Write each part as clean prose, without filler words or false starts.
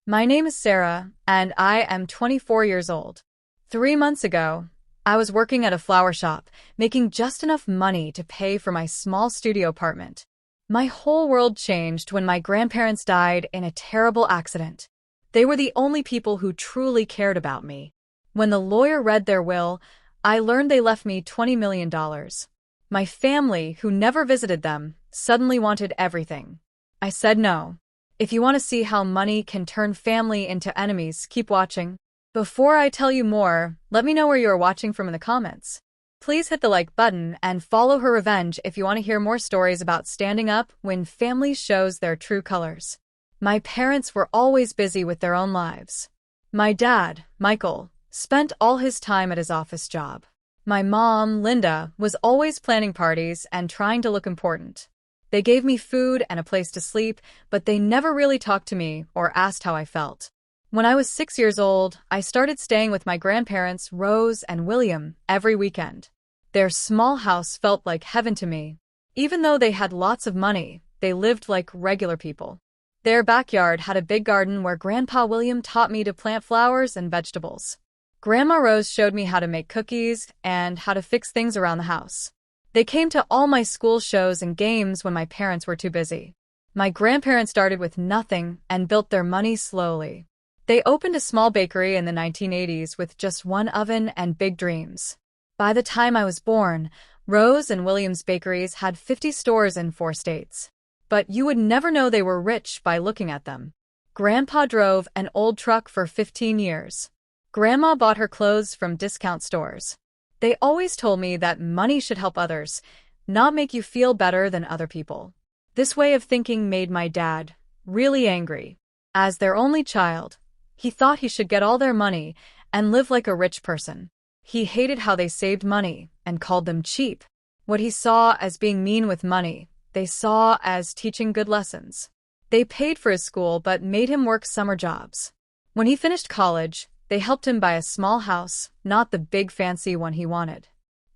My name is Sarah, and I am 24 years old. 3 months ago, I was working at a flower shop, making just enough money to pay for my small studio apartment. My whole world changed when my grandparents died in a terrible accident. They were the only people who truly cared about me. When the lawyer read their will, I learned they left me $20 million. My family, who never visited them, suddenly wanted everything. I said no. If you want to see how money can turn family into enemies, keep watching. Before I tell you more, let me know where you are watching from in the comments. Please hit the like button and follow Her Revenge if you want to hear more stories about standing up when family shows their true colors. My parents were always busy with their own lives. My dad, Michael, spent all his time at his office job. My mom, Linda, was always planning parties and trying to look important. They gave me food and a place to sleep, but they never really talked to me or asked how I felt. When I was 6 years old, I started staying with my grandparents, Rose and William, every weekend. Their small house felt like heaven to me. Even though they had lots of money, they lived like regular people. Their backyard had a big garden where Grandpa William taught me to plant flowers and vegetables. Grandma Rose showed me how to make cookies and how to fix things around the house. They came to all my school shows and games when my parents were too busy. My grandparents started with nothing and built their money slowly. They opened a small bakery in the 1980s with just one oven and big dreams. By the time I was born, Rose and William's bakeries had 50 stores in 4 states. But you would never know they were rich by looking at them. Grandpa drove an old truck for 15 years. Grandma bought her clothes from discount stores. They always told me that money should help others, not make you feel better than other people. This way of thinking made my dad really angry. As their only child, he thought he should get all their money and live like a rich person. He hated how they saved money and called them cheap. What he saw as being mean with money, they saw as teaching good lessons. They paid for his school but made him work summer jobs. When he finished college, they helped him buy a small house, not the big fancy one he wanted.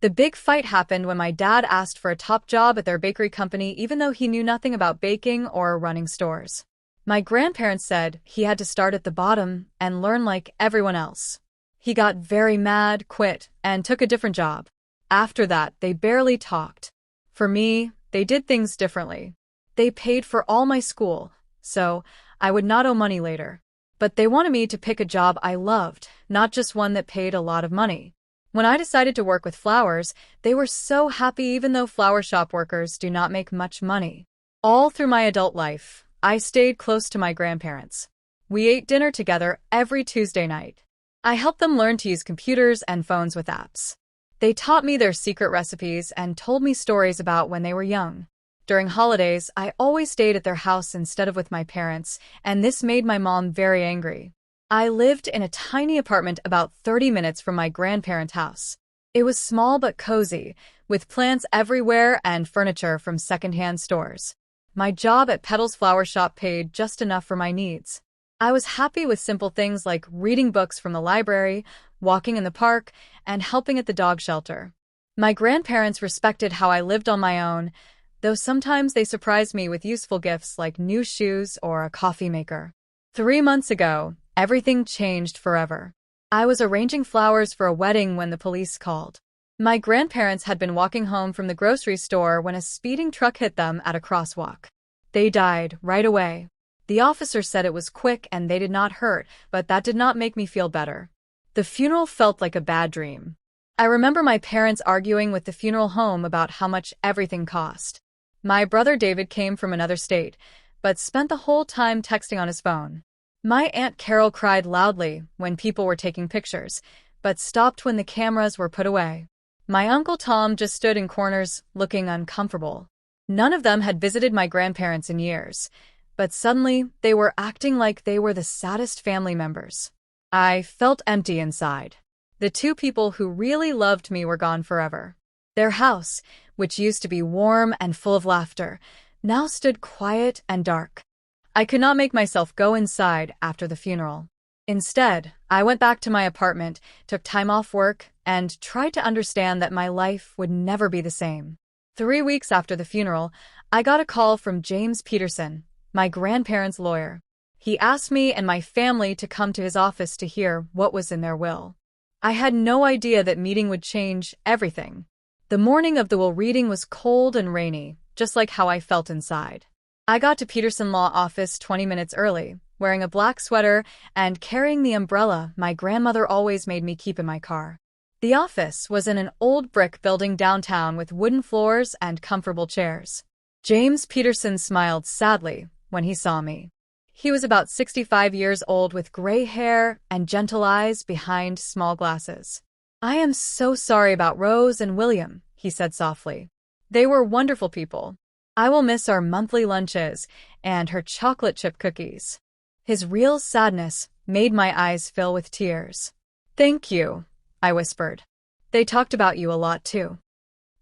The big fight happened when my dad asked for a top job at their bakery company even though he knew nothing about baking or running stores. My grandparents said he had to start at the bottom and learn like everyone else. He got very mad, quit, and took a different job. After that, they barely talked. For me, they did things differently. They paid for all my school, so I would not owe money later. But they wanted me to pick a job I loved, not just one that paid a lot of money. When I decided to work with flowers, they were so happy even though flower shop workers do not make much money. All through my adult life, I stayed close to my grandparents. We ate dinner together every Tuesday night. I helped them learn to use computers and phones with apps. They taught me their secret recipes and told me stories about when they were young. During holidays, I always stayed at their house instead of with my parents, and this made my mom very angry. I lived in a tiny apartment about 30 minutes from my grandparents' house. It was small but cozy, with plants everywhere and furniture from secondhand stores. My job at Petal's flower shop paid just enough for my needs. I was happy with simple things like reading books from the library, walking in the park, and helping at the dog shelter. My grandparents respected how I lived on my own, though sometimes they surprised me with useful gifts like new shoes or a coffee maker. 3 months ago, everything changed forever. I was arranging flowers for a wedding when the police called. My grandparents had been walking home from the grocery store when a speeding truck hit them at a crosswalk. They died right away. The officer said it was quick and they did not hurt, but that did not make me feel better. The funeral felt like a bad dream. I remember my parents arguing with the funeral home about how much everything cost. My brother David came from another state, but spent the whole time texting on his phone. My Aunt Carol cried loudly when people were taking pictures, but stopped when the cameras were put away. My Uncle Tom just stood in corners, looking uncomfortable. None of them had visited my grandparents in years, but suddenly they were acting like they were the saddest family members. I felt empty inside. The 2 people who really loved me were gone forever. Their house, which used to be warm and full of laughter, now stood quiet and dark. I could not make myself go inside after the funeral. Instead, I went back to my apartment, took time off work, and tried to understand that my life would never be the same. 3 weeks after the funeral, I got a call from James Peterson, my grandparents' lawyer. He asked me and my family to come to his office to hear what was in their will. I had no idea that meeting would change everything. The morning of the will reading was cold and rainy, just like how I felt inside. I got to Peterson Law Office 20 minutes early, wearing a black sweater and carrying the umbrella my grandmother always made me keep in my car. The office was in an old brick building downtown with wooden floors and comfortable chairs. James Peterson smiled sadly when he saw me. He was about 65 years old with gray hair and gentle eyes behind small glasses. "I am so sorry about Rose and William," he said softly. "They were wonderful people. I will miss our monthly lunches and her chocolate chip cookies." His real sadness made my eyes fill with tears. "Thank you," I whispered. "They talked about you a lot too."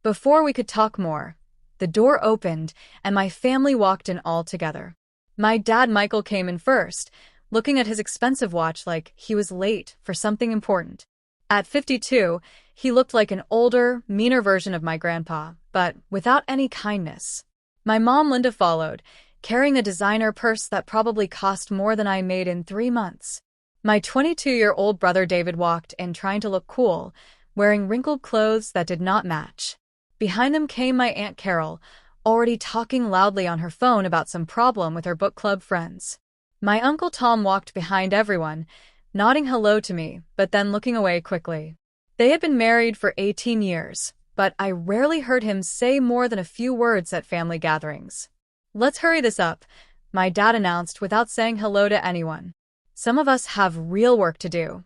Before we could talk more, the door opened and my family walked in all together. My dad Michael came in first, looking at his expensive watch like he was late for something important. At 52, he looked like an older, meaner version of my grandpa, but without any kindness. My mom Linda followed, carrying a designer purse that probably cost more than I made in 3 months. My 22-year-old brother David walked in trying to look cool, wearing wrinkled clothes that did not match. Behind them came my Aunt Carol, already talking loudly on her phone about some problem with her book club friends. My Uncle Tom walked behind everyone, nodding hello to me, but then looking away quickly. They had been married for 18 years, but I rarely heard him say more than a few words at family gatherings. "Let's hurry this up," my dad announced without saying hello to anyone. "Some of us have real work to do."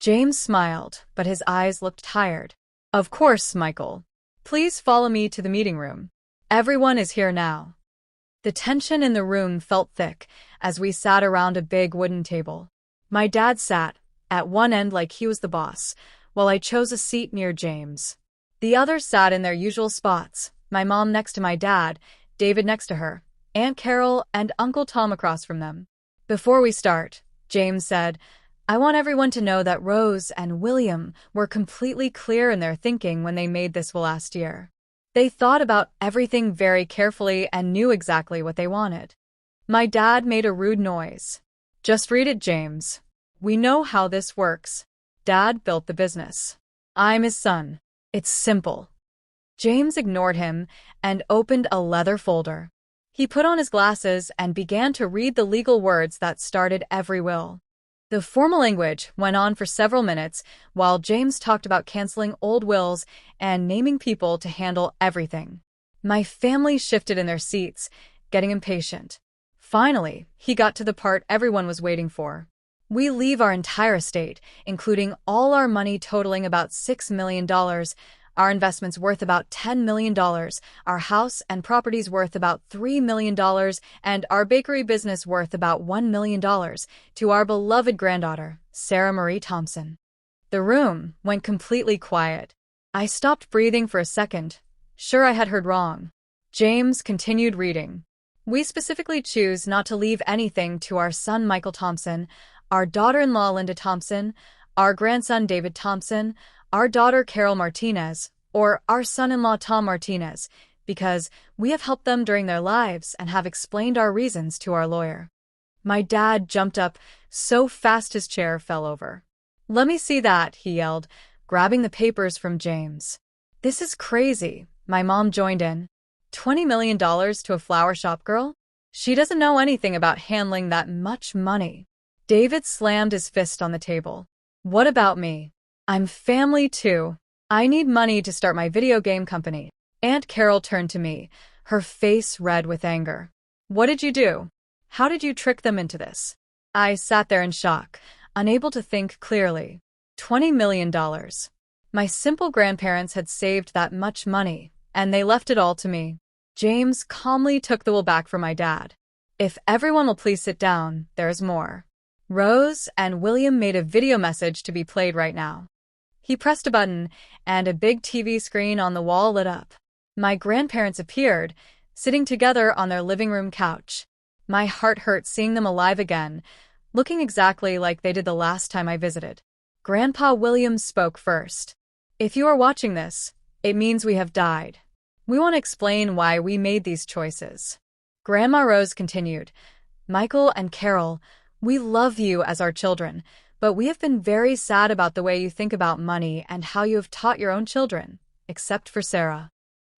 James smiled, but his eyes looked tired. "Of course, Michael. Please follow me to the meeting room. Everyone is here now." The tension in the room felt thick as we sat around a big wooden table. My dad sat at one end like he was the boss, while I chose a seat near James. The others sat in their usual spots, my mom next to my dad, David next to her, Aunt Carol and Uncle Tom across from them. "Before we start," James said, "I want everyone to know that Rose and William were completely clear in their thinking when they made this will last year. They thought about everything very carefully and knew exactly what they wanted." My dad made a rude noise. "Just read it, James. We know how this works. Dad built the business. I'm his son. It's simple." James ignored him and opened a leather folder. He put on his glasses and began to read the legal words that started every will. The formal language went on for several minutes while James talked about canceling old wills and naming people to handle everything. My family shifted in their seats, getting impatient. Finally, he got to the part everyone was waiting for. "We leave our entire estate, including all our money totaling about $6 million, our investments worth about $10 million, our house and properties worth about $3 million, and our bakery business worth about $1 million, to our beloved granddaughter, Sarah Marie Thompson." The room went completely quiet. I stopped breathing for a second, sure I had heard wrong. James continued reading. "We specifically choose not to leave anything to our son Michael Thompson, our daughter-in-law Linda Thompson, our grandson David Thompson, our daughter Carol Martinez, or our son-in-law Tom Martinez, because we have helped them during their lives and have explained our reasons to our lawyer." My dad jumped up so fast his chair fell over. "Let me see that," he yelled, grabbing the papers from James. "This is crazy," my mom joined in. $20 million to a flower shop girl? She doesn't know anything about handling that much money. David slammed his fist on the table. "What about me? I'm family too. I need money to start my video game company." Aunt Carol turned to me, her face red with anger. "What did you do? How did you trick them into this?" I sat there in shock, unable to think clearly. $20 million. My simple grandparents had saved that much money, and they left it all to me. James calmly took the will back from my dad. "If everyone will please sit down, there's more. Rose and William made a video message to be played right now." He pressed a button, and a big TV screen on the wall lit up. My grandparents appeared, sitting together on their living room couch. My heart hurt seeing them alive again, looking exactly like they did the last time I visited. Grandpa William spoke first. "If you are watching this, it means we have died. We want to explain why we made these choices." Grandma Rose continued. Michael and Carol, we love you as our children, but we have been very sad about the way you think about money and how you have taught your own children, except for Sarah."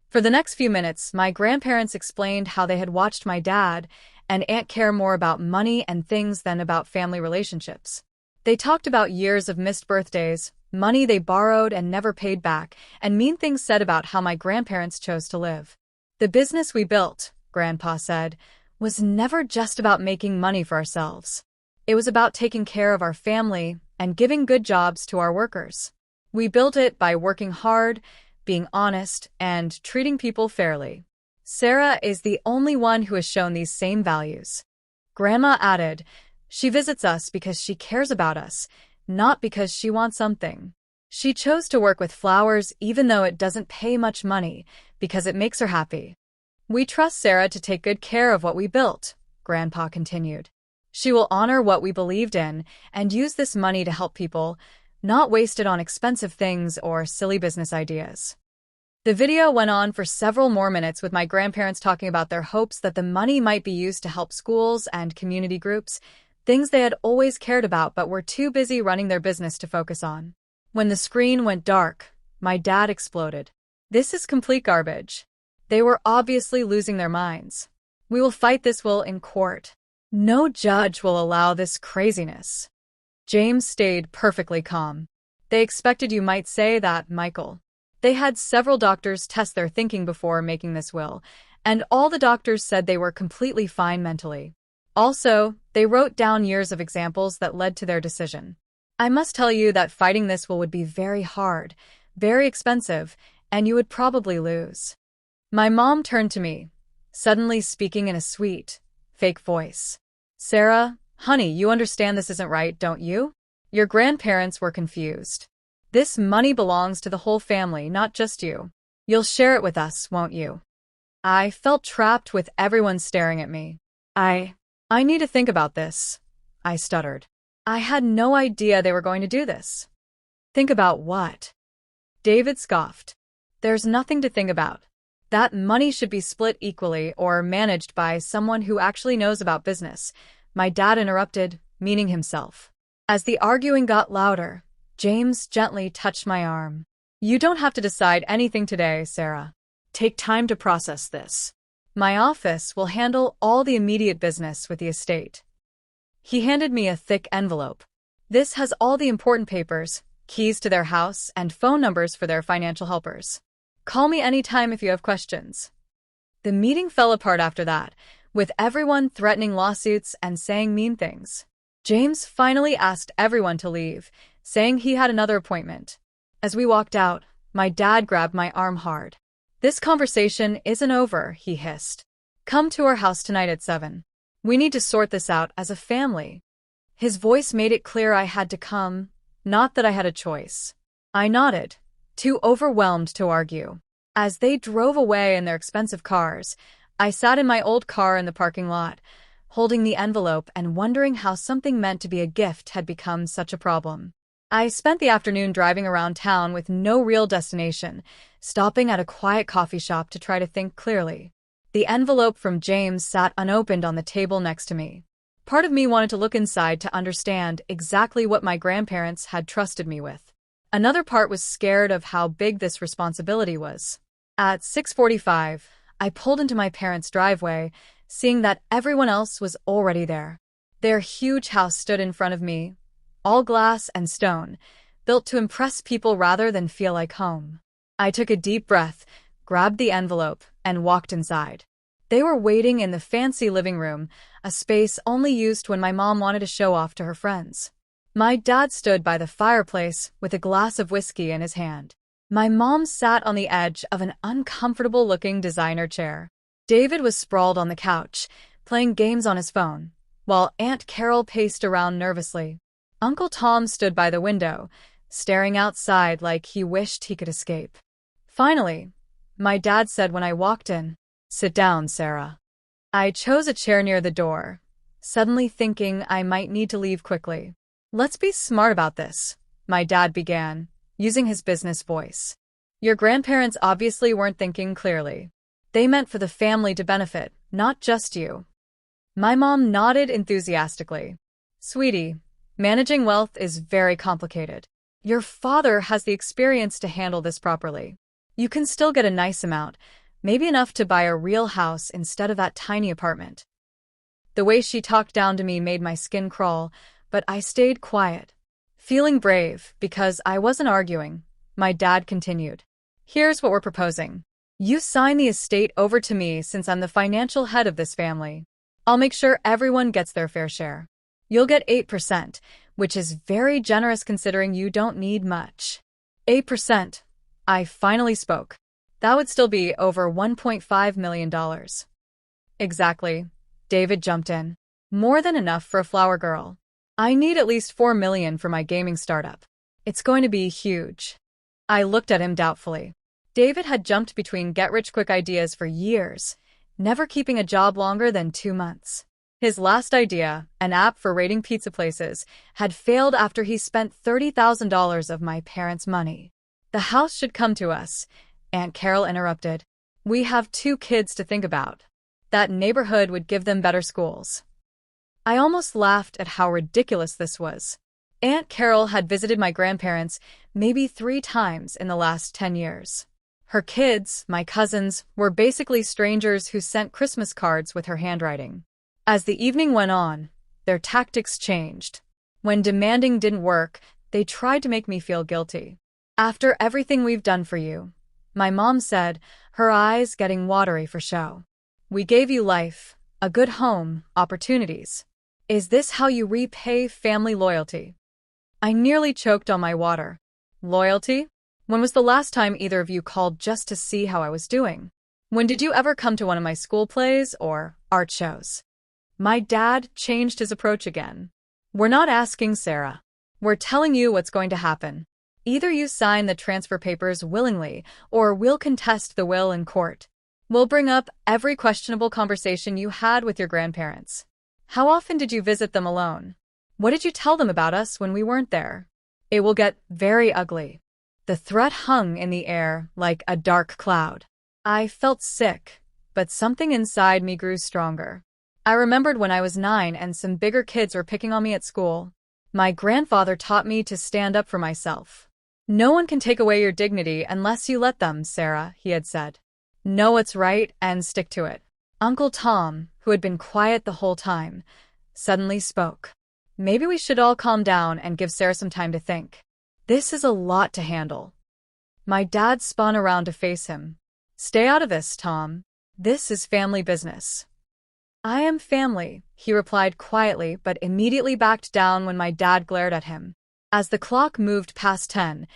For the next few minutes, my grandparents explained how they had watched my dad and Aunt care more about money and things than about family relationships. They talked about years of missed birthdays, money they borrowed and never paid back, and mean things said about how my grandparents chose to live. "The business we built," Grandpa said, "was never just about making money for ourselves. It was about taking care of our family and giving good jobs to our workers. We built it by working hard, being honest, and treating people fairly. Sarah is the only one who has shown these same values." Grandma added, "She visits us because she cares about us, not because she wants something. She chose to work with flowers even though it doesn't pay much money, because it makes her happy. We trust Sarah to take good care of what we built," Grandpa continued. "She will honor what we believed in and use this money to help people, not waste it on expensive things or silly business ideas." The video went on for several more minutes with my grandparents talking about their hopes that the money might be used to help schools and community groups, things they had always cared about but were too busy running their business to focus on. When the screen went dark, my dad exploded. "This is complete garbage. They were obviously losing their minds. We will fight this will in court. No judge will allow this craziness." James stayed perfectly calm. "They expected you might say that, Michael. They had several doctors test their thinking before making this will, and all the doctors said they were completely fine mentally. Also, they wrote down years of examples that led to their decision. I must tell you that fighting this will would be very hard, very expensive, and you would probably lose." My mom turned to me, suddenly speaking in a sweet, fake voice. "Sarah, honey, you understand this isn't right, don't you? Your grandparents were confused. This money belongs to the whole family, not just you. You'll share it with us, won't you?" I felt trapped with everyone staring at me. I need to think about this," I stuttered. I had no idea they were going to do this. "Think about what?" David scoffed. "There's nothing to think about. That money should be split equally or managed by someone who actually knows about business," my dad interrupted, meaning himself. As the arguing got louder, James gently touched my arm. "You don't have to decide anything today, Sarah. Take time to process this. My office will handle all the immediate business with the estate." He handed me a thick envelope. "This has all the important papers, keys to their house, and phone numbers for their financial helpers. Call me anytime if you have questions." The meeting fell apart after that, with everyone threatening lawsuits and saying mean things. James finally asked everyone to leave, saying he had another appointment. As we walked out, my dad grabbed my arm hard. "This conversation isn't over," he hissed. "Come to our house tonight at 7. We need to sort this out as a family." His voice made it clear I had to come, not that I had a choice. I nodded, too overwhelmed to argue. As they drove away in their expensive cars, I sat in my old car in the parking lot, holding the envelope and wondering how something meant to be a gift had become such a problem. I spent the afternoon driving around town with no real destination, stopping at a quiet coffee shop to try to think clearly. The envelope from James sat unopened on the table next to me. Part of me wanted to look inside to understand exactly what my grandparents had trusted me with. Another part was scared of how big this responsibility was. At 6:45, I pulled into my parents' driveway, seeing that everyone else was already there. Their huge house stood in front of me, all glass and stone, built to impress people rather than feel like home. I took a deep breath, grabbed the envelope, and walked inside. They were waiting in the fancy living room, a space only used when my mom wanted to show off to her friends. My dad stood by the fireplace with a glass of whiskey in his hand. My mom sat on the edge of an uncomfortable-looking designer chair. David was sprawled on the couch, playing games on his phone, while Aunt Carol paced around nervously. Uncle Tom stood by the window, staring outside like he wished he could escape. Finally, my dad said when I walked in, "Sit down, Sarah." I chose a chair near the door, suddenly thinking I might need to leave quickly. "Let's be smart about this," my dad began, using his business voice. "Your grandparents obviously weren't thinking clearly. They meant for the family to benefit, not just you." My mom nodded enthusiastically. Sweetie, managing wealth is very complicated. Your father has the experience to handle this properly. You can still get a nice amount, maybe enough to buy a real house instead of that tiny apartment. The way she talked down to me made my skin crawl, but I stayed quiet. Feeling brave, because I wasn't arguing, my dad continued. Here's what we're proposing. You sign the estate over to me since I'm the financial head of this family. I'll make sure everyone gets their fair share. You'll get 8%, which is very generous considering you don't need much. 8%. I finally spoke. That would still be over $1.5 million. Exactly. David jumped in. More than enough for a flower girl. I need at least $4 million for my gaming startup. It's going to be huge. I looked at him doubtfully. David had jumped between get-rich-quick ideas for years, never keeping a job longer than 2 months. His last idea, an app for rating pizza places, had failed after he spent $30,000 of my parents' money. The house should come to us, Aunt Carol interrupted. We have 2 kids to think about. That neighborhood would give them better schools. I almost laughed at how ridiculous this was. Aunt Carol had visited my grandparents maybe 3 times in the last 10 years. Her kids, my cousins, were basically strangers who sent Christmas cards with her handwriting. As the evening went on, their tactics changed. When demanding didn't work, they tried to make me feel guilty. After everything we've done for you, my mom said, her eyes getting watery for show. We gave you life, a good home, opportunities. Is this how you repay family loyalty? I nearly choked on my water. Loyalty? When was the last time either of you called just to see how I was doing? When did you ever come to one of my school plays or art shows? My dad changed his approach again. We're not asking, Sarah. We're telling you what's going to happen. Either you sign the transfer papers willingly, or we'll contest the will in court. We'll bring up every questionable conversation you had with your grandparents. How often did you visit them alone? What did you tell them about us when we weren't there? It will get very ugly. The threat hung in the air like a dark cloud. I felt sick, but something inside me grew stronger. I remembered when I was 9 and some bigger kids were picking on me at school. My grandfather taught me to stand up for myself. No one can take away your dignity unless you let them, Sarah, he had said. Know what's right and stick to it. Uncle Tom, who had been quiet the whole time, suddenly spoke. Maybe we should all calm down and give Sarah some time to think. This is a lot to handle. My dad spun around to face him. Stay out of this, Tom. This is family business. I am family, he replied quietly but immediately backed down when my dad glared at him. As the clock moved past 10,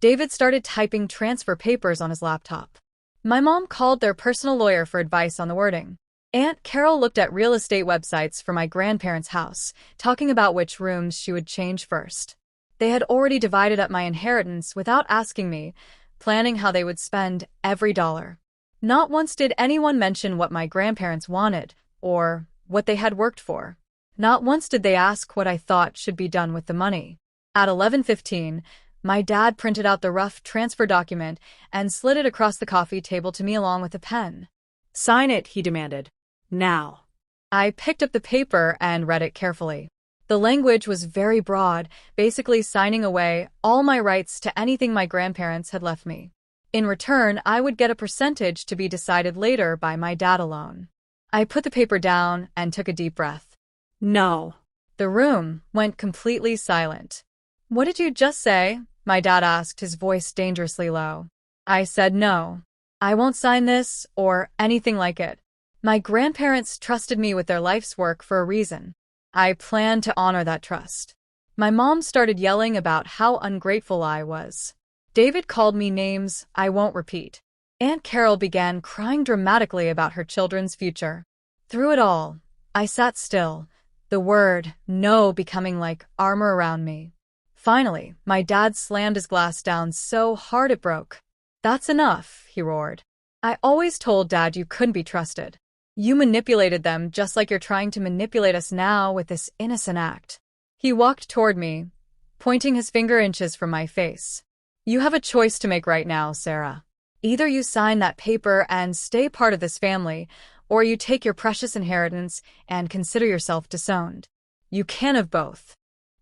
David started typing transfer papers on his laptop. My mom called their personal lawyer for advice on the wording. Aunt Carol looked at real estate websites for my grandparents' house, talking about which rooms she would change first. They had already divided up my inheritance without asking me, planning how they would spend every dollar. Not once did anyone mention what my grandparents wanted, or what they had worked for. Not once did they ask what I thought should be done with the money. At 11:15, my dad printed out the rough transfer document and slid it across the coffee table to me along with a pen. Sign it, he demanded. Now. I picked up the paper and read it carefully. The language was very broad, basically signing away all my rights to anything my grandparents had left me. In return, I would get a percentage to be decided later by my dad alone. I put the paper down and took a deep breath. No. The room went completely silent. What did you just say? My dad asked, his voice dangerously low. I said no. I won't sign this or anything like it. My grandparents trusted me with their life's work for a reason. I plan to honor that trust. My mom started yelling about how ungrateful I was. David called me names I won't repeat. Aunt Carol began crying dramatically about her children's future. Through it all, I sat still, the word no becoming like armor around me. Finally, my dad slammed his glass down so hard it broke. That's enough, he roared. I always told Dad you couldn't be trusted. You manipulated them just like you're trying to manipulate us now with this innocent act. He walked toward me, pointing his finger inches from my face. You have a choice to make right now, Sarah. Either you sign that paper and stay part of this family, or you take your precious inheritance and consider yourself disowned. You can't have both.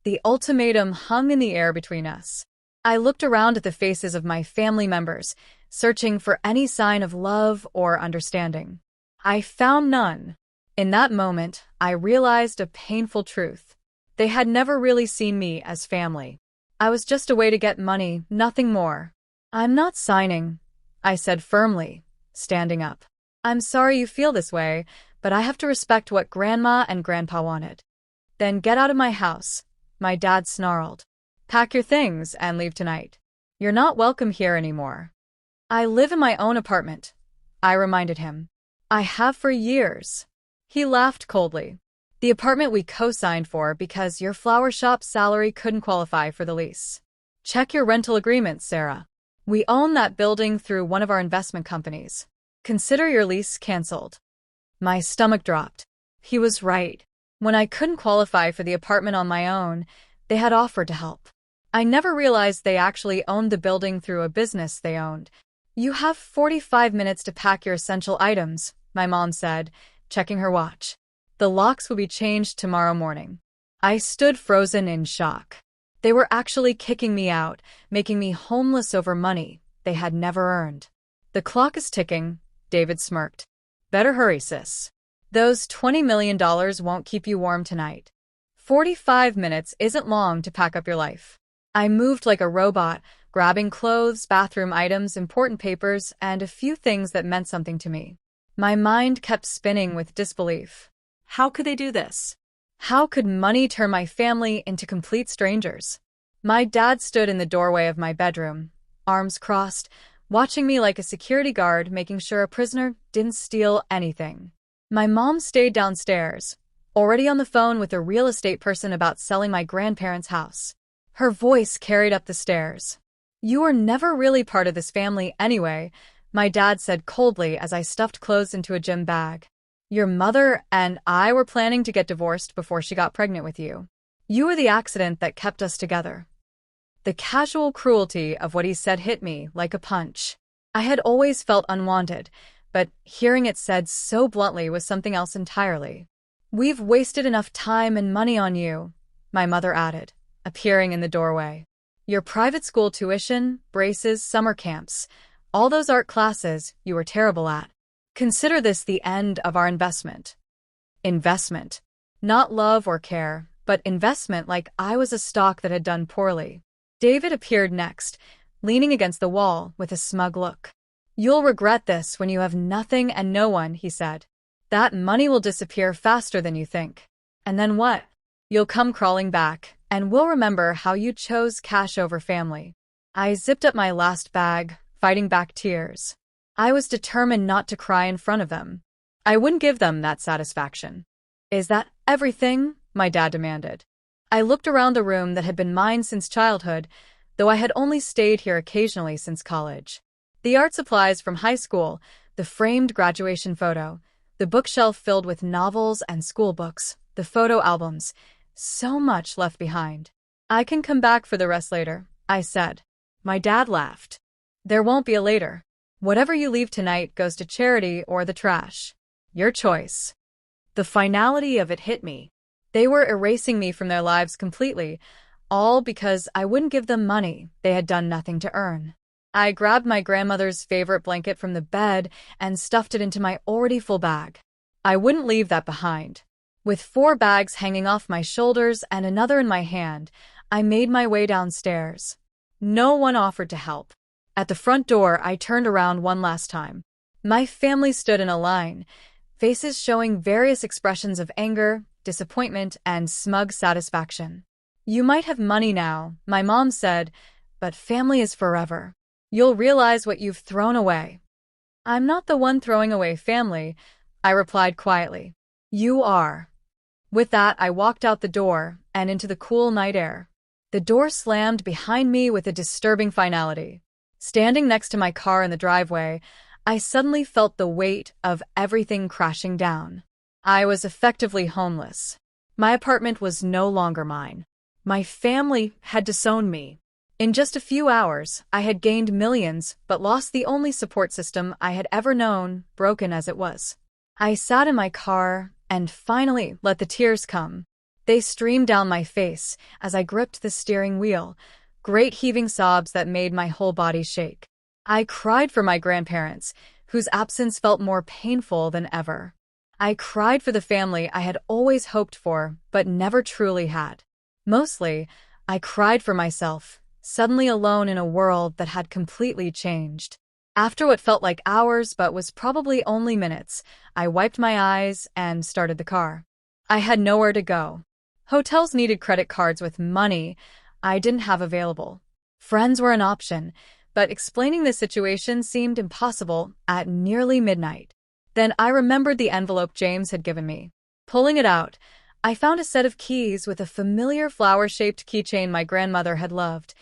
The ultimatum hung in the air between us. I looked around at the faces of my family members, searching for any sign of love or understanding. I found none. In that moment, I realized a painful truth. They had never really seen me as family. I was just a way to get money, nothing more. "I'm not signing," I said firmly, standing up. "I'm sorry you feel this way, but I have to respect what Grandma and Grandpa wanted." "Then get out of my house," my dad snarled. "Pack your things and leave tonight. You're not welcome here anymore." "I live in my own apartment," I reminded him. "I have for years." He laughed coldly. "The apartment we co-signed for because your flower shop salary couldn't qualify for the lease. Check your rental agreement, Sarah. We own that building through one of our investment companies. Consider your lease canceled." My stomach dropped. He was right. When I couldn't qualify for the apartment on my own, they had offered to help. I never realized they actually owned the building through a business they owned. "You have 45 minutes to pack your essential items," my mom said, checking her watch. "The locks will be changed tomorrow morning." I stood frozen in shock. They were actually kicking me out, making me homeless over money they had never earned. "The clock is ticking," David smirked. "Better hurry, sis. Those $20 million won't keep you warm tonight." 45 minutes isn't long to pack up your life. I moved like a robot, grabbing clothes, bathroom items, important papers, and a few things that meant something to me. My mind kept spinning with disbelief. How could they do this? How could money turn my family into complete strangers? My dad stood in the doorway of my bedroom, arms crossed, watching me like a security guard, making sure a prisoner didn't steal anything. My mom stayed downstairs, already on the phone with a real estate person about selling my grandparents' house. Her voice carried up the stairs. "You were never really part of this family anyway," my dad said coldly as I stuffed clothes into a gym bag. "Your mother and I were planning to get divorced before she got pregnant with you. You were the accident that kept us together." The casual cruelty of what he said hit me like a punch. I had always felt unwanted, but hearing it said so bluntly was something else entirely. "We've wasted enough time and money on you," my mother added, appearing in the doorway. "Your private school tuition, braces, summer camps, all those art classes you were terrible at. Consider this the end of our investment." Investment. Not love or care, but investment, like I was a stock that had done poorly. David appeared next, leaning against the wall with a smug look. "You'll regret this when you have nothing and no one," he said. "That money will disappear faster than you think. And then what? You'll come crawling back, and we'll remember how you chose cash over family." I zipped up my last bag, fighting back tears. I was determined not to cry in front of them. I wouldn't give them that satisfaction. "Is that everything?" my dad demanded. I looked around the room that had been mine since childhood, though I had only stayed here occasionally since college. The art supplies from high school, the framed graduation photo, the bookshelf filled with novels and school books, the photo albums, so much left behind. "I can come back for the rest later," I said. My dad laughed. "There won't be a later. Whatever you leave tonight goes to charity or the trash. Your choice." The finality of it hit me. They were erasing me from their lives completely, all because I wouldn't give them money they had done nothing to earn. I grabbed my grandmother's favorite blanket from the bed and stuffed it into my already full bag. I wouldn't leave that behind. With 4 bags hanging off my shoulders and another in my hand, I made my way downstairs. No one offered to help. At the front door, I turned around one last time. My family stood in a line, faces showing various expressions of anger, disappointment, and smug satisfaction. "You might have money now," my mom said, "but family is forever. You'll realize what you've thrown away." "I'm not the one throwing away family," I replied quietly. "You are." With that, I walked out the door and into the cool night air. The door slammed behind me with a disturbing finality. Standing next to my car in the driveway, I suddenly felt the weight of everything crashing down. I was effectively homeless. My apartment was no longer mine. My family had disowned me. In just a few hours, I had gained millions but lost the only support system I had ever known, broken as it was. I sat in my car and finally let the tears come. They streamed down my face as I gripped the steering wheel, great heaving sobs that made my whole body shake. I cried for my grandparents, whose absence felt more painful than ever. I cried for the family I had always hoped for, but never truly had. Mostly, I cried for myself, suddenly alone in a world that had completely changed. After what felt like hours but was probably only minutes, I wiped my eyes and started the car. I had nowhere to go. Hotels needed credit cards with money I didn't have available. Friends were an option, but explaining the situation seemed impossible at nearly midnight. Then I remembered the envelope James had given me. Pulling it out, I found a set of keys with a familiar flower-shaped keychain my grandmother had loved.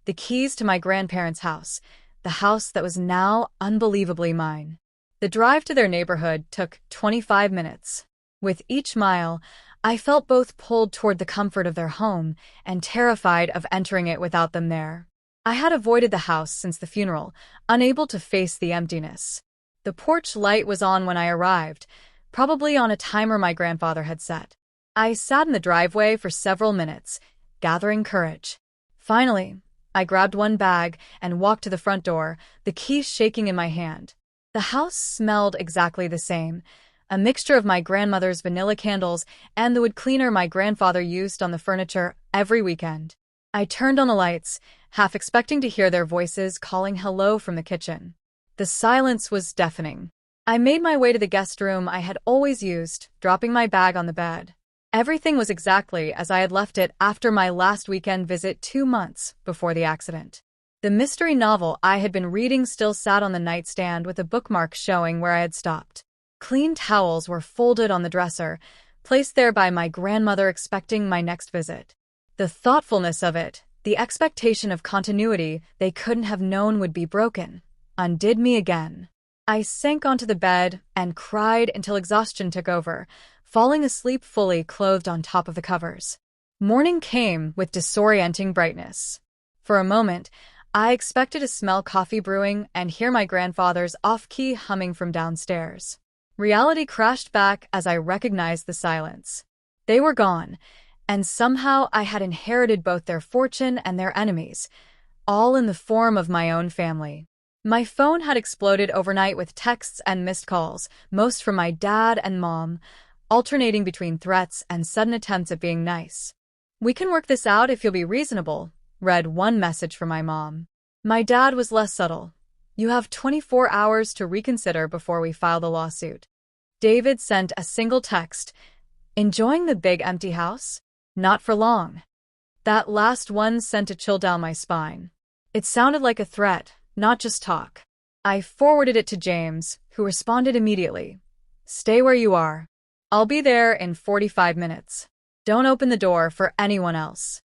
The keys to my grandparents' house, the house that was now unbelievably mine. The drive to their neighborhood took 25 minutes. With each mile, I felt both pulled toward the comfort of their home and terrified of entering it without them there. I had avoided the house since the funeral, unable to face the emptiness. The porch light was on when I arrived, probably on a timer my grandfather had set. I sat in the driveway for several minutes, gathering courage. Finally, I grabbed one bag and walked to the front door, the keys shaking in my hand. The house smelled exactly the same, a mixture of my grandmother's vanilla candles and the wood cleaner my grandfather used on the furniture every weekend. I turned on the lights, half expecting to hear their voices calling hello from the kitchen. The silence was deafening. I made my way to the guest room I had always used, dropping my bag on the bed. Everything was exactly as I had left it after my last weekend visit 2 months before the accident. The mystery novel I had been reading still sat on the nightstand with a bookmark showing where I had stopped. Clean towels were folded on the dresser, placed there by my grandmother expecting my next visit. The thoughtfulness of it, the expectation of continuity they couldn't have known would be broken, undid me again. I sank onto the bed and cried until exhaustion took over, falling asleep fully clothed on top of the covers. Morning came with disorienting brightness. For a moment, I expected to smell coffee brewing and hear my grandfather's off-key humming from downstairs. Reality crashed back as I recognized the silence. They were gone, and somehow I had inherited both their fortune and their enemies, all in the form of my own family. My phone had exploded overnight with texts and missed calls, most from my dad and mom, alternating between threats and sudden attempts at being nice. "We can work this out if you'll be reasonable," read one message from my mom. My dad was less subtle. "You have 24 hours to reconsider before we file the lawsuit." David sent a single text. "Enjoying the big empty house? Not for long." That last one sent a chill down my spine. It sounded like a threat, not just talk. I forwarded it to James, who responded immediately. "Stay where you are. I'll be there in 45 minutes. Don't open the door for anyone else."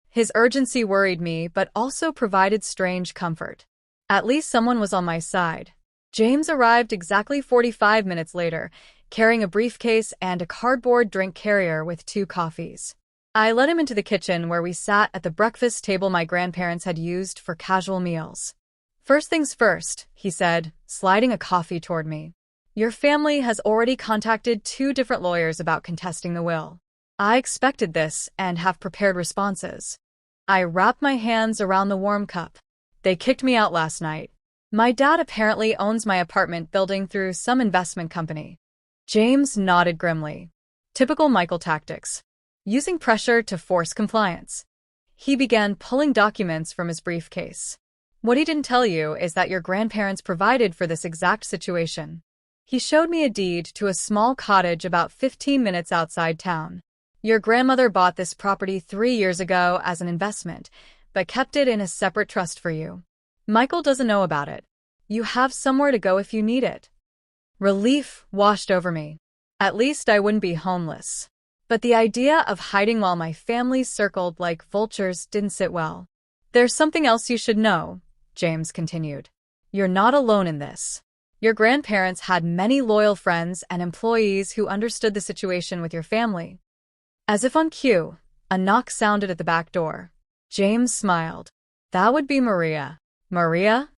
His urgency worried me but also provided strange comfort. At least someone was on my side. James arrived exactly 45 minutes later, carrying a briefcase and a cardboard drink carrier with 2 coffees. I led him into the kitchen where we sat at the breakfast table my grandparents had used for casual meals. "First things first," he said, sliding a coffee toward me. "Your family has already contacted 2 different lawyers about contesting the will. I expected this and have prepared responses." I wrapped my hands around the warm cup. "They kicked me out last night. My dad apparently owns my apartment building through some investment company." James nodded grimly. Typical Michael tactics. Using pressure to force compliance. He began pulling documents from his briefcase. "What he didn't tell you is that your grandparents provided for this exact situation." He showed me a deed to a small cottage about 15 minutes outside town. "Your grandmother bought this property 3 years ago as an investment, but kept it in a separate trust for you. Michael doesn't know about it. You have somewhere to go if you need it." Relief washed over me. At least I wouldn't be homeless. But the idea of hiding while my family circled like vultures didn't sit well. "There's something else you should know," James continued. "You're not alone in this. Your grandparents had many loyal friends and employees who understood the situation with your family." As if on cue, a knock sounded at the back door. James smiled. "That would be Maria." "Maria?"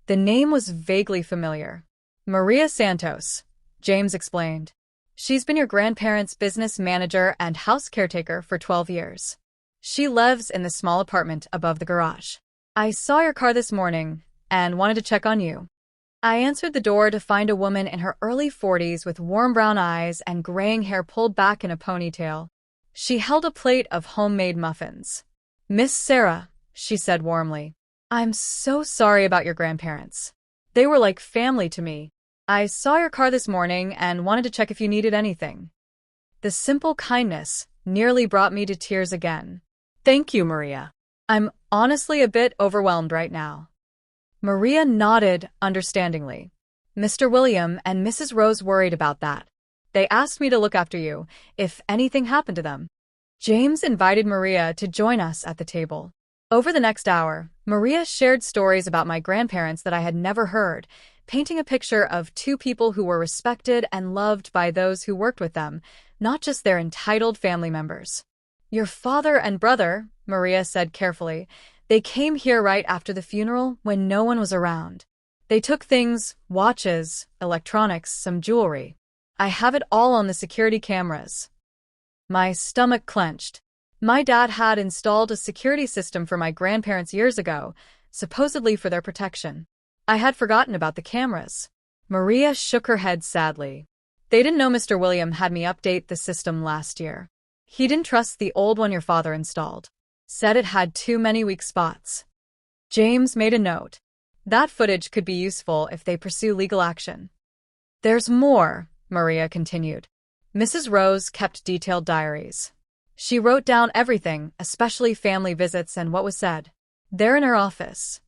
The name was vaguely familiar. "Maria Santos. James explained. She's been your grandparents' business manager and house caretaker for 12 years. She lives in the small apartment above the garage. I saw your car this morning and wanted to check on you. I answered the door to find a woman in her early 40s with warm brown eyes and graying hair pulled back in a ponytail. She held a plate of homemade muffins. "Miss Sarah," she said warmly, "I'm so sorry about your grandparents. They were like family to me. I saw your car this morning and wanted to check if you needed anything." The simple kindness nearly brought me to tears again. "Thank you, Maria. I'm honestly a bit overwhelmed right now." Maria nodded understandingly. "Mr. William and Mrs. Rose worried about that. They asked me to look after you if anything happened to them." James invited Maria to join us at the table. Over the next hour, Maria shared stories about my grandparents that I had never heard, painting a picture of two people who were respected and loved by those who worked with them, not just their entitled family members. "Your father and brother," Maria said carefully, "they came here right after the funeral when no one was around. They took things, watches, electronics, some jewelry. I have it all on the security cameras." My stomach clenched. My dad had installed a security system for my grandparents years ago, supposedly for their protection. I had forgotten about the cameras. Maria shook her head sadly. "They didn't know Mr. William had me update the system last year. He didn't trust the old one your father installed. Said it had too many weak spots." James made a note. "That footage could be useful if they pursue legal action." "There's more," Maria continued. "Mrs. Rose kept detailed diaries. She wrote down everything, especially family visits and what was said. They're in her office."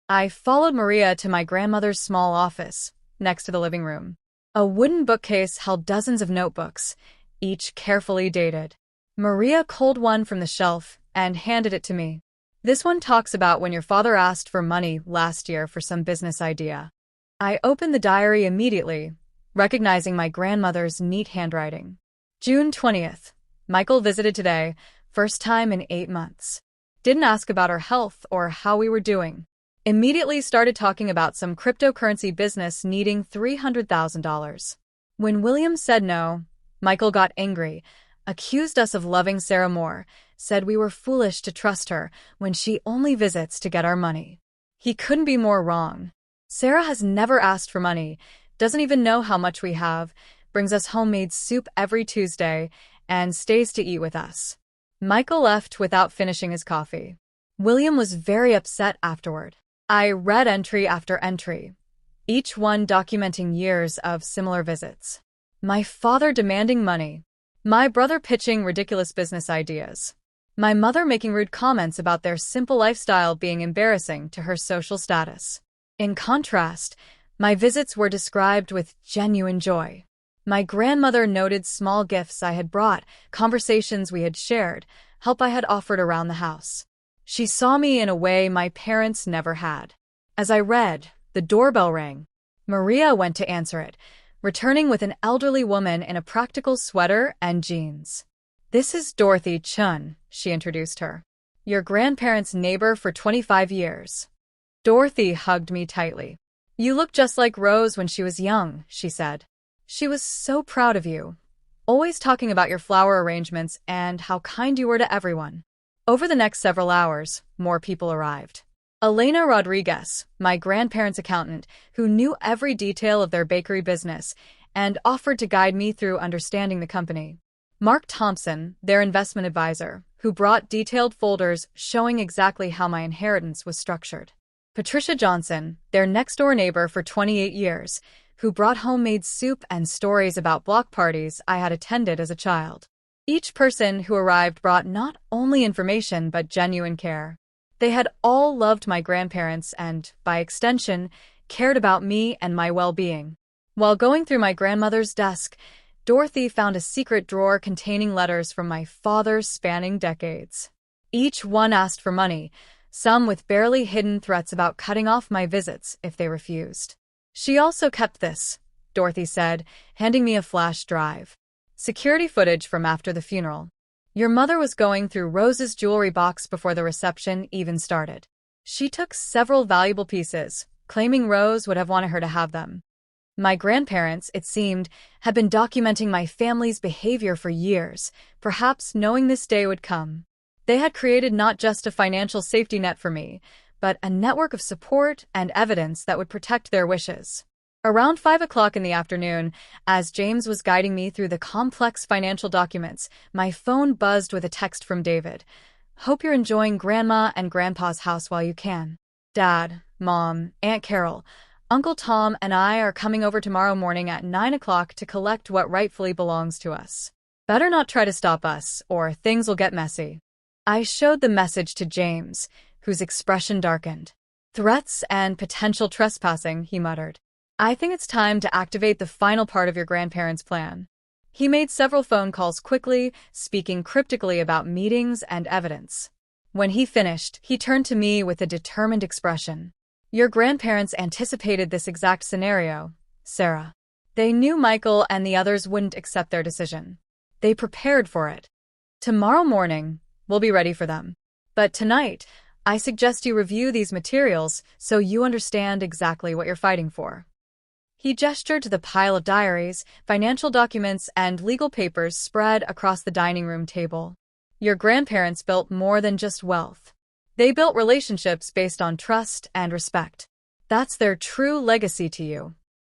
I followed Maria to my grandmother's small office, next to the living room. A wooden bookcase held dozens of notebooks, each carefully dated. Maria culled one from the shelf and handed it to me. "This one talks about when your father asked for money last year for some business idea." I opened the diary immediately, recognizing my grandmother's neat handwriting. "June 20th. Michael visited today, first time in 8 months. Didn't ask about our health or how we were doing. Immediately started talking about some cryptocurrency business needing $300,000. When William said no, Michael got angry, accused us of loving Sarah more, said we were foolish to trust her when she only visits to get our money. He couldn't be more wrong. Sarah has never asked for money, doesn't even know how much we have, brings us homemade soup every Tuesday, and stays to eat with us." Michael left without finishing his coffee. William was very upset afterward. I read entry after entry, each one documenting years of similar visits. My father demanding money. My brother pitching ridiculous business ideas. My mother making rude comments about their simple lifestyle being embarrassing to her social status. In contrast, my visits were described with genuine joy. My grandmother noted small gifts I had brought, conversations we had shared, help I had offered around the house. She saw me in a way my parents never had. As I read, the doorbell rang. Maria went to answer it, returning with an elderly woman in a practical sweater and jeans. "This is Dorothy Chun," she introduced her. "Your grandparents' neighbor for 25 years. Dorothy hugged me tightly. "You look just like Rose when she was young," she said. "She was so proud of you, always talking about your flower arrangements and how kind you were to everyone." Over the next several hours, more people arrived. Elena Rodriguez, my grandparents' accountant, who knew every detail of their bakery business and offered to guide me through understanding the company. Mark Thompson, their investment advisor, who brought detailed folders showing exactly how my inheritance was structured. Patricia Johnson, their next-door neighbor for 28 years, who brought homemade soup and stories about block parties I had attended as a child. Each person who arrived brought not only information but genuine care. They had all loved my grandparents and, by extension, cared about me and my well-being. While going through my grandmother's desk, Dorothy found a secret drawer containing letters from my father spanning decades. Each one asked for money, some with barely hidden threats about cutting off my visits if they refused. "She also kept this," Dorothy said, handing me a flash drive. "Security footage from after the funeral. Your mother was going through Rose's jewelry box before the reception even started. She took several valuable pieces, claiming Rose would have wanted her to have them. My grandparents, it seemed, had been documenting my family's behavior for years, perhaps knowing this day would come. They had created not just a financial safety net for me, but a network of support and evidence that would protect their wishes. Around 5 o'clock in the afternoon, as James was guiding me through the complex financial documents, my phone buzzed with a text from David. "Hope you're enjoying Grandma and Grandpa's house while you can. Dad, Mom, Aunt Carol, Uncle Tom and I are coming over tomorrow morning at 9 o'clock to collect what rightfully belongs to us. Better not try to stop us, or things will get messy." I showed the message to James, whose expression darkened. "Threats and potential trespassing," he muttered. "I think it's time to activate the final part of your grandparents' plan." He made several phone calls quickly, speaking cryptically about meetings and evidence. When he finished, he turned to me with a determined expression. "Your grandparents anticipated this exact scenario, Sarah. They knew Michael and the others wouldn't accept their decision. They prepared for it. Tomorrow morning, we'll be ready for them. But tonight, I suggest you review these materials so you understand exactly what you're fighting for." He gestured to the pile of diaries, financial documents, and legal papers spread across the dining room table. Your grandparents built more than just wealth. They built relationships based on trust and respect. That's their true legacy to you.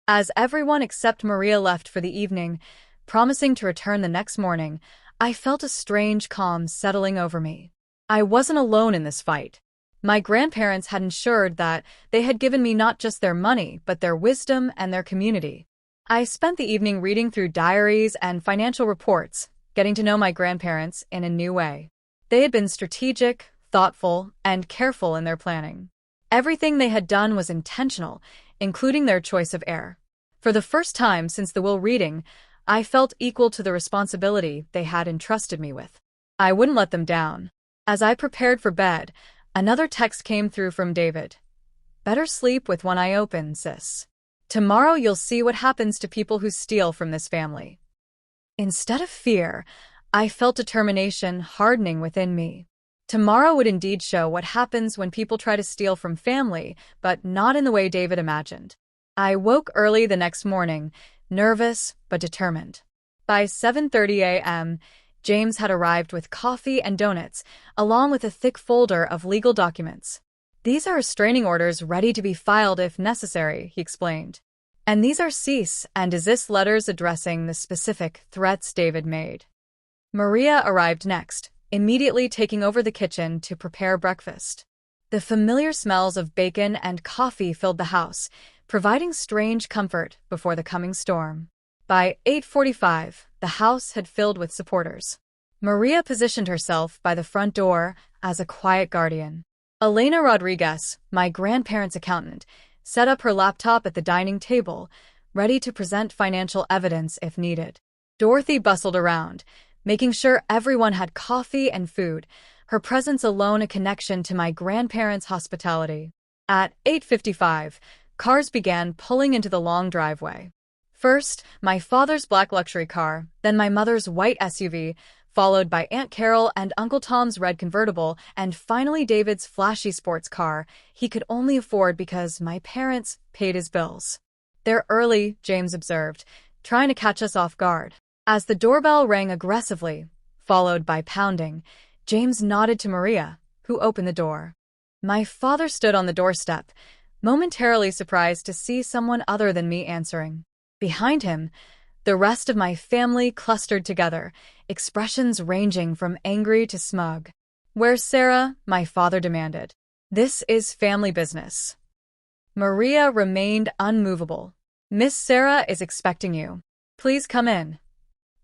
As everyone except Maria left for the evening, promising to return the next morning, I felt a strange calm settling over me. I wasn't alone in this fight. My grandparents had ensured that they had given me not just their money, but their wisdom and their community. I spent the evening reading through diaries and financial reports, getting to know my grandparents in a new way. They had been strategic, thoughtful, and careful in their planning. Everything they had done was intentional, including their choice of heir. For the first time since the will reading, I felt equal to the responsibility they had entrusted me with. I wouldn't let them down. As I prepared for bed, another text came through from David. "Better sleep with one eye open, sis. Tomorrow you'll see what happens to people who steal from this family." Instead of fear, I felt determination hardening within me. Tomorrow would indeed show what happens when people try to steal from family, but not in the way David imagined. I woke early the next morning, nervous but determined. By 7:30 a.m., James had arrived with coffee and donuts, along with a thick folder of legal documents. "These are restraining orders ready to be filed if necessary," he explained. "And these are cease and desist letters addressing the specific threats David made." Maria arrived next, immediately taking over the kitchen to prepare breakfast. The familiar smells of bacon and coffee filled the house, providing strange comfort before the coming storm. By 8:45, the house had filled with supporters. Maria positioned herself by the front door as a quiet guardian. Elena Rodriguez, my grandparents' accountant, set up her laptop at the dining table, ready to present financial evidence if needed. Dorothy bustled around, making sure everyone had coffee and food, her presence alone a connection to my grandparents' hospitality. At 8:55, cars began pulling into the long driveway. First, my father's black luxury car, then my mother's white SUV, followed by Aunt Carol and Uncle Tom's red convertible, and finally David's flashy sports car he could only afford because my parents paid his bills. "They're early," James observed, trying to catch us off guard. As the doorbell rang aggressively, followed by pounding, James nodded to Maria, who opened the door. My father stood on the doorstep, momentarily surprised to see someone other than me answering. Behind him, the rest of my family clustered together, expressions ranging from angry to smug. "Where's Sarah?" my father demanded. "This is family business." Maria remained unmovable. "Miss Sarah is expecting you. Please come in."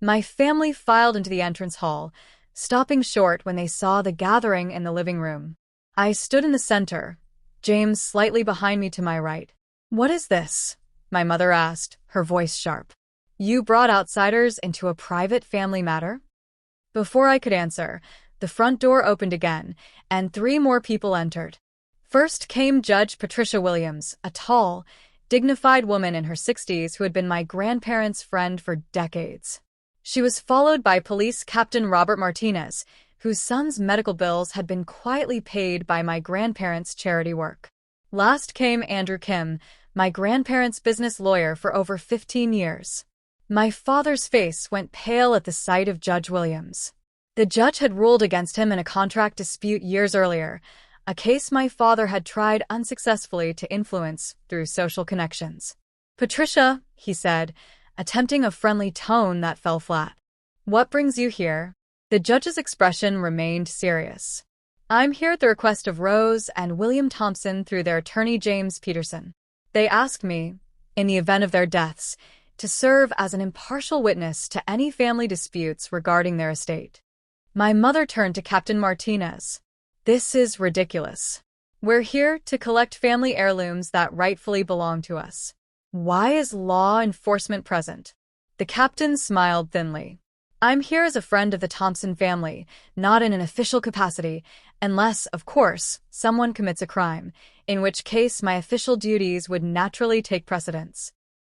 My family filed into the entrance hall, stopping short when they saw the gathering in the living room. I stood in the center, James slightly behind me to my right. "What is this?" my mother asked, her voice sharp. "You brought outsiders into a private family matter?" Before I could answer, the front door opened again, and 3 more people entered. First came Judge Patricia Williams, a tall, dignified woman in her 60s who had been my grandparents' friend for decades. She was followed by Police Captain Robert Martinez, whose son's medical bills had been quietly paid by my grandparents' charity work. Last came Andrew Kim, my grandparents' business lawyer for over 15 years. My father's face went pale at the sight of Judge Williams. The judge had ruled against him in a contract dispute years earlier, a case my father had tried unsuccessfully to influence through social connections. "Patricia," he said, attempting a friendly tone that fell flat. "What brings you here?" The judge's expression remained serious. "I'm here at the request of Rose and William Thompson through their attorney James Peterson. They asked me, in the event of their deaths, to serve as an impartial witness to any family disputes regarding their estate." My mother turned to Captain Martinez. "This is ridiculous. We're here to collect family heirlooms that rightfully belong to us. Why is law enforcement present?" The captain smiled thinly. "I'm here as a friend of the Thompson family, not in an official capacity, unless, of course, someone commits a crime, in which case my official duties would naturally take precedence."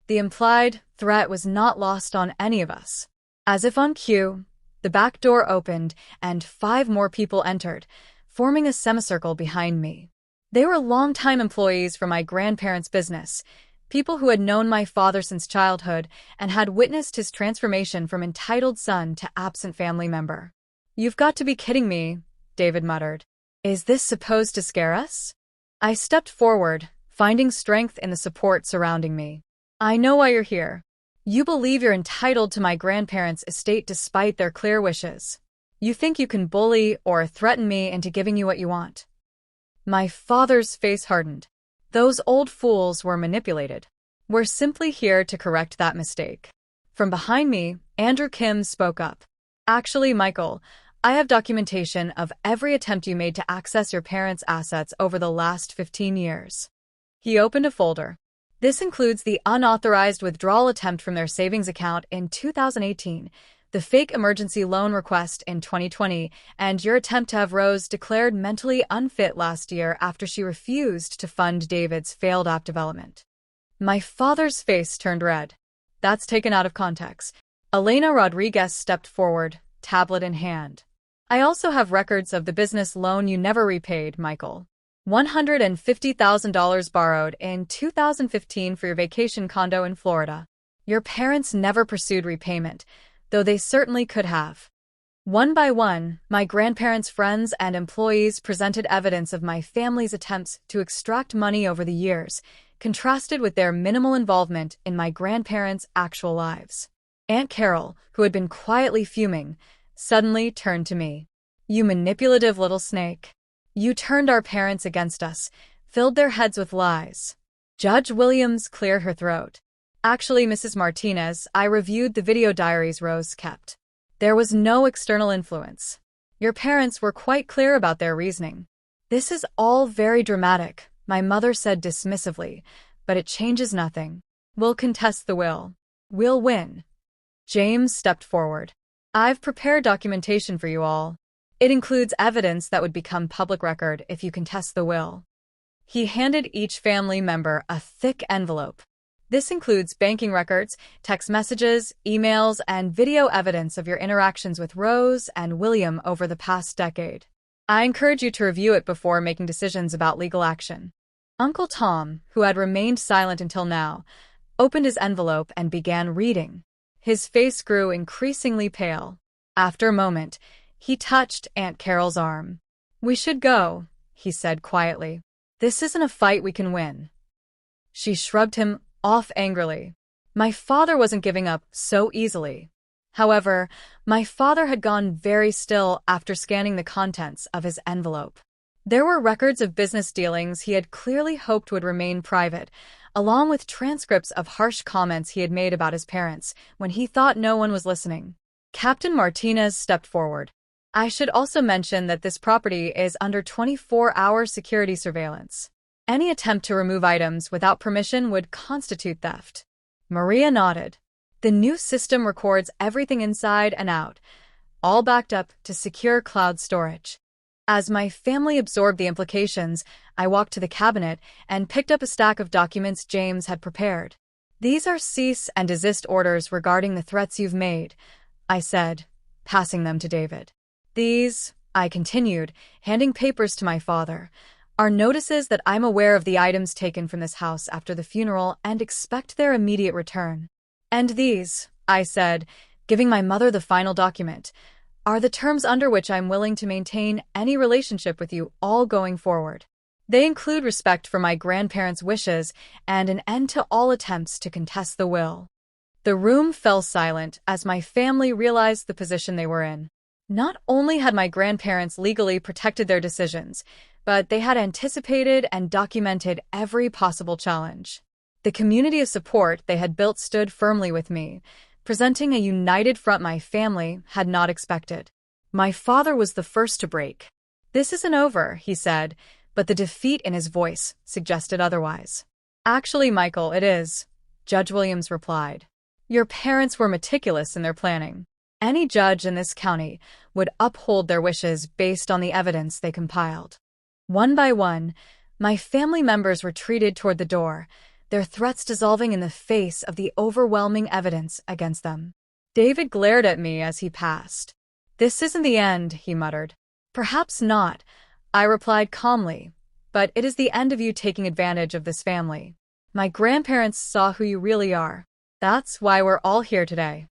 The implied threat was not lost on any of us. As if on cue, the back door opened and 5 more people entered, forming a semicircle behind me. They were longtime employees from my grandparents' business, people who had known my father since childhood and had witnessed his transformation from entitled son to absent family member. "You've got to be kidding me," David muttered. "Is this supposed to scare us?" I stepped forward, finding strength in the support surrounding me. "I know why you're here. You believe you're entitled to my grandparents' estate despite their clear wishes. You think you can bully or threaten me into giving you what you want." My father's face hardened. "Those old fools were manipulated. We're simply here to correct that mistake." From behind me, Andrew Kim spoke up. "Actually, Michael, I have documentation of every attempt you made to access your parents' assets over the last 15 years. He opened a folder. "This includes the unauthorized withdrawal attempt from their savings account in 2018, the fake emergency loan request in 2020, and your attempt to have Rose declared mentally unfit last year after she refused to fund David's failed app development." My father's face turned red. "That's taken out of context." Elena Rodriguez stepped forward, tablet in hand. "I also have records of the business loan you never repaid, Michael. $150,000 borrowed in 2015 for your vacation condo in Florida. Your parents never pursued repayment, though they certainly could have." One by one, my grandparents' friends and employees presented evidence of my family's attempts to extract money over the years, contrasted with their minimal involvement in my grandparents' actual lives. Aunt Carol, who had been quietly fuming, suddenly turned to me. "You manipulative little snake. You turned our parents against us, filled their heads with lies." Judge Williams cleared her throat. "Actually, Mrs. Martinez, I reviewed the video diaries Rose kept. There was no external influence. Your parents were quite clear about their reasoning." "This is all very dramatic," my mother said dismissively, "but it changes nothing. We'll contest the will. We'll win." James stepped forward. "I've prepared documentation for you all. It includes evidence that would become public record if you contest the will." He handed each family member a thick envelope. "This includes banking records, text messages, emails, and video evidence of your interactions with Rose and William over the past decade. I encourage you to review it before making decisions about legal action." Uncle Tom, who had remained silent until now, opened his envelope and began reading. His face grew increasingly pale. After a moment, he touched Aunt Carol's arm. "We should go," he said quietly. "This isn't a fight we can win." She shrugged him off angrily. My father wasn't giving up so easily. However, my father had gone very still after scanning the contents of his envelope. There were records of business dealings he had clearly hoped would remain private, along with transcripts of harsh comments he had made about his parents when he thought no one was listening. Captain Martinez stepped forward. "I should also mention that this property is under 24-hour security surveillance. Any attempt to remove items without permission would constitute theft." Maria nodded. "The new system records everything inside and out, all backed up to secure cloud storage." As my family absorbed the implications, I walked to the cabinet and picked up a stack of documents James had prepared. "These are cease and desist orders regarding the threats you've made," I said, passing them to David. "These," I continued, handing papers to my father, are notices that I'm aware of the items taken from this house after the funeral and expect their immediate return. And these, I said, giving my mother the final document, are the terms under which I'm willing to maintain any relationship with you all going forward. They include respect for my grandparents' wishes and an end to all attempts to contest the will. The room fell silent as my family realized the position they were in. Not only had my grandparents legally protected their decisions, but they had anticipated and documented every possible challenge. The community of support they had built stood firmly with me, presenting a united front my family had not expected. My father was the first to break. "This isn't over," he said, but the defeat in his voice suggested otherwise. "Actually, Michael, it is," Judge Williams replied. "Your parents were meticulous in their planning. Any judge in this county would uphold their wishes based on the evidence they compiled." One by one, my family members retreated toward the door, their threats dissolving in the face of the overwhelming evidence against them. David glared at me as he passed. "This isn't the end," he muttered. "Perhaps not," I replied calmly, "but it is the end of you taking advantage of this family. My grandparents saw who you really are. That's why we're all here today."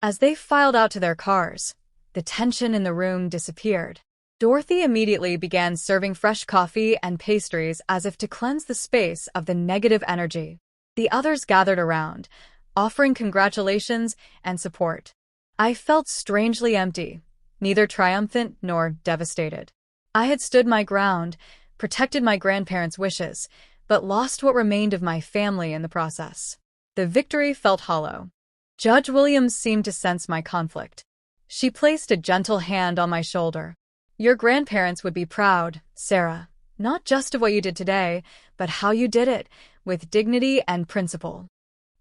As they filed out to their cars, the tension in the room disappeared. Dorothy immediately began serving fresh coffee and pastries as if to cleanse the space of the negative energy. The others gathered around, offering congratulations and support. I felt strangely empty, neither triumphant nor devastated. I had stood my ground, protected my grandparents' wishes, but lost what remained of my family in the process. The victory felt hollow. Judge Williams seemed to sense my conflict. She placed a gentle hand on my shoulder. "Your grandparents would be proud, Sarah, not just of what you did today, but how you did it, with dignity and principle."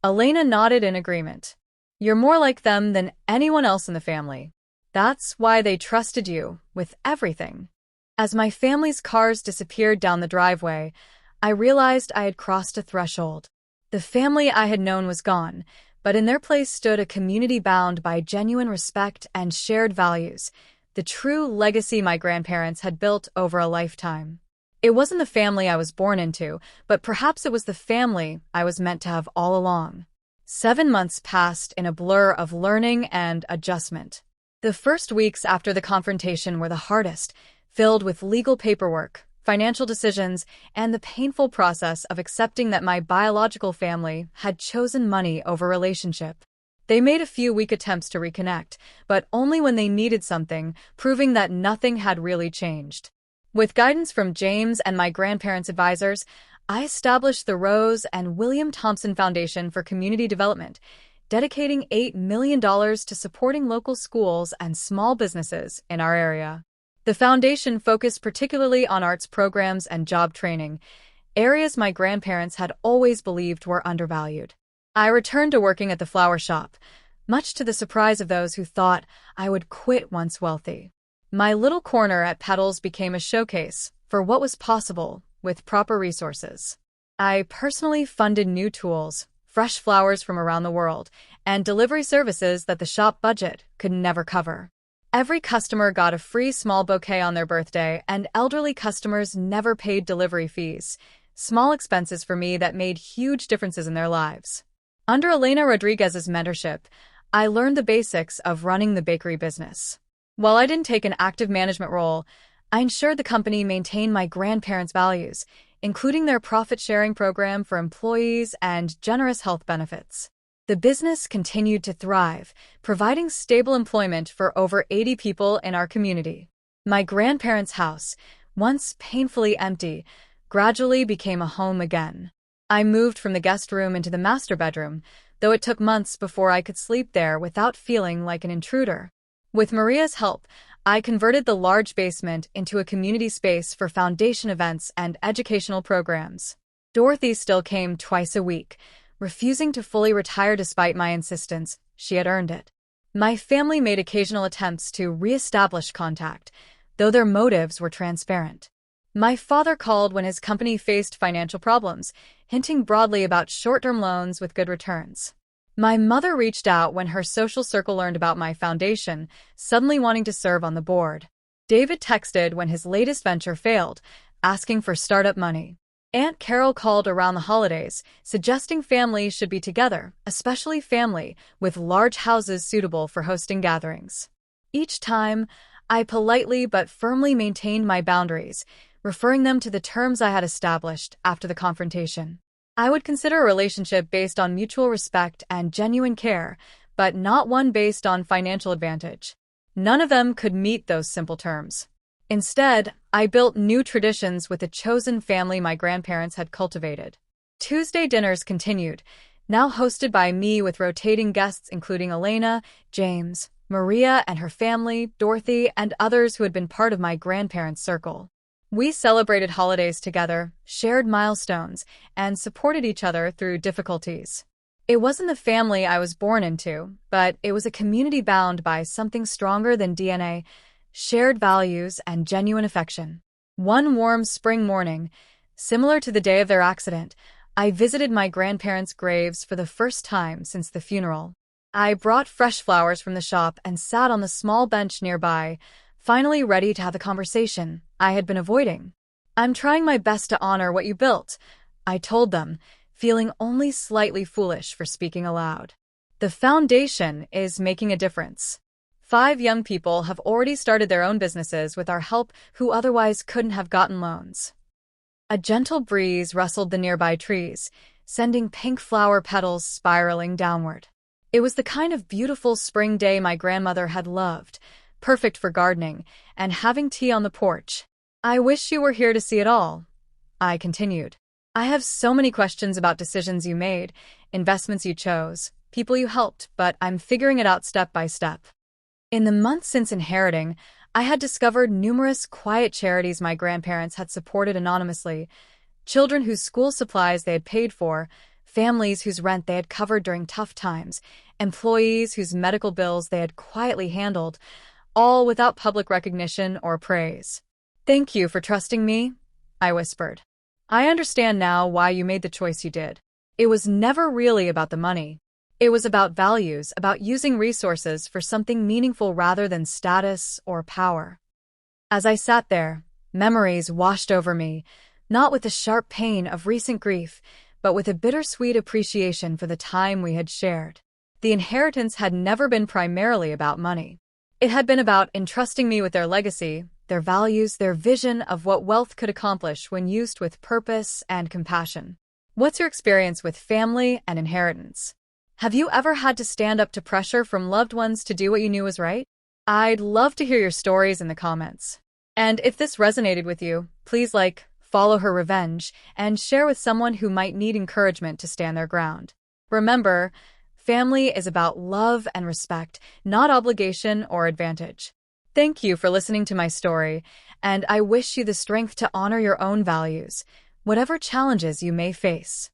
Elena nodded in agreement. "You're more like them than anyone else in the family. That's why they trusted you with everything." As my family's cars disappeared down the driveway, I realized I had crossed a threshold. The family I had known was gone, but in their place stood a community bound by genuine respect and shared values, the true legacy my grandparents had built over a lifetime. It wasn't the family I was born into, but perhaps it was the family I was meant to have all along. 7 months passed in a blur of learning and adjustment. The first weeks after the confrontation were the hardest, filled with legal paperwork, financial decisions, and the painful process of accepting that my biological family had chosen money over relationship. They made a few weak attempts to reconnect, but only when they needed something, proving that nothing had really changed. With guidance from James and my grandparents' advisors, I established the Rose and William Thompson Foundation for Community Development, dedicating $8 million to supporting local schools and small businesses in our area. The foundation focused particularly on arts programs and job training, areas my grandparents had always believed were undervalued. I returned to working at the flower shop, much to the surprise of those who thought I would quit once wealthy. My little corner at Petals became a showcase for what was possible with proper resources. I personally funded new tools, fresh flowers from around the world, and delivery services that the shop budget could never cover. Every customer got a free small bouquet on their birthday, and elderly customers never paid delivery fees, small expenses for me that made huge differences in their lives. Under Elena Rodriguez's mentorship, I learned the basics of running the bakery business. While I didn't take an active management role, I ensured the company maintained my grandparents' values, including their profit-sharing program for employees and generous health benefits. The business continued to thrive, providing stable employment for over 80 people in our community. My grandparents' house, once painfully empty, gradually became a home again. I moved from the guest room into the master bedroom, though it took months before I could sleep there without feeling like an intruder. With Maria's help, I converted the large basement into a community space for foundation events and educational programs. Dorothy still came twice a week, refusing to fully retire despite my insistence. She had earned it. My family made occasional attempts to re-establish contact, though their motives were transparent. My father called when his company faced financial problems, hinting broadly about short-term loans with good returns. My mother reached out when her social circle learned about my foundation, suddenly wanting to serve on the board. David texted when his latest venture failed, asking for startup money. Aunt Carol called around the holidays, suggesting families should be together, especially family with large houses suitable for hosting gatherings. Each time, I politely but firmly maintained my boundaries, referring them to the terms I had established after the confrontation. I would consider a relationship based on mutual respect and genuine care, but not one based on financial advantage. None of them could meet those simple terms. Instead, I built new traditions with the chosen family my grandparents had cultivated. Tuesday dinners continued, now hosted by me with rotating guests including Elena, James, Maria and her family, Dorothy, and others who had been part of my grandparents' circle. We celebrated holidays together, shared milestones, and supported each other through difficulties. It wasn't the family I was born into, but it was a community bound by something stronger than DNA, shared values, and genuine affection. One warm spring morning, similar to the day of their accident, I visited my grandparents' graves for the first time since the funeral. I brought fresh flowers from the shop and sat on the small bench nearby, finally ready to have the conversation I had been avoiding. "I'm trying my best to honor what you built," I told them, feeling only slightly foolish for speaking aloud. "The foundation is making a difference. 5 young people have already started their own businesses with our help who otherwise couldn't have gotten loans." A gentle breeze rustled the nearby trees, sending pink flower petals spiraling downward. It was the kind of beautiful spring day my grandmother had loved, perfect for gardening and having tea on the porch. "I wish you were here to see it all," I continued. "I have so many questions about decisions you made, investments you chose, people you helped, but I'm figuring it out step by step." In the months since inheriting, I had discovered numerous quiet charities my grandparents had supported anonymously, children whose school supplies they had paid for, families whose rent they had covered during tough times, employees whose medical bills they had quietly handled, all without public recognition or praise. "Thank you for trusting me," I whispered. "I understand now why you made the choice you did. It was never really about the money. It was about values, about using resources for something meaningful rather than status or power." As I sat there, memories washed over me, not with the sharp pain of recent grief, but with a bittersweet appreciation for the time we had shared. The inheritance had never been primarily about money. It had been about entrusting me with their legacy, their values, their vision of what wealth could accomplish when used with purpose and compassion. What's your experience with family and inheritance? Have you ever had to stand up to pressure from loved ones to do what you knew was right? I'd love to hear your stories in the comments. And if this resonated with you, please follow Her Revenge, and share with someone who might need encouragement to stand their ground. Remember, family is about love and respect, not obligation or advantage. Thank you for listening to my story, and I wish you the strength to honor your own values, whatever challenges you may face.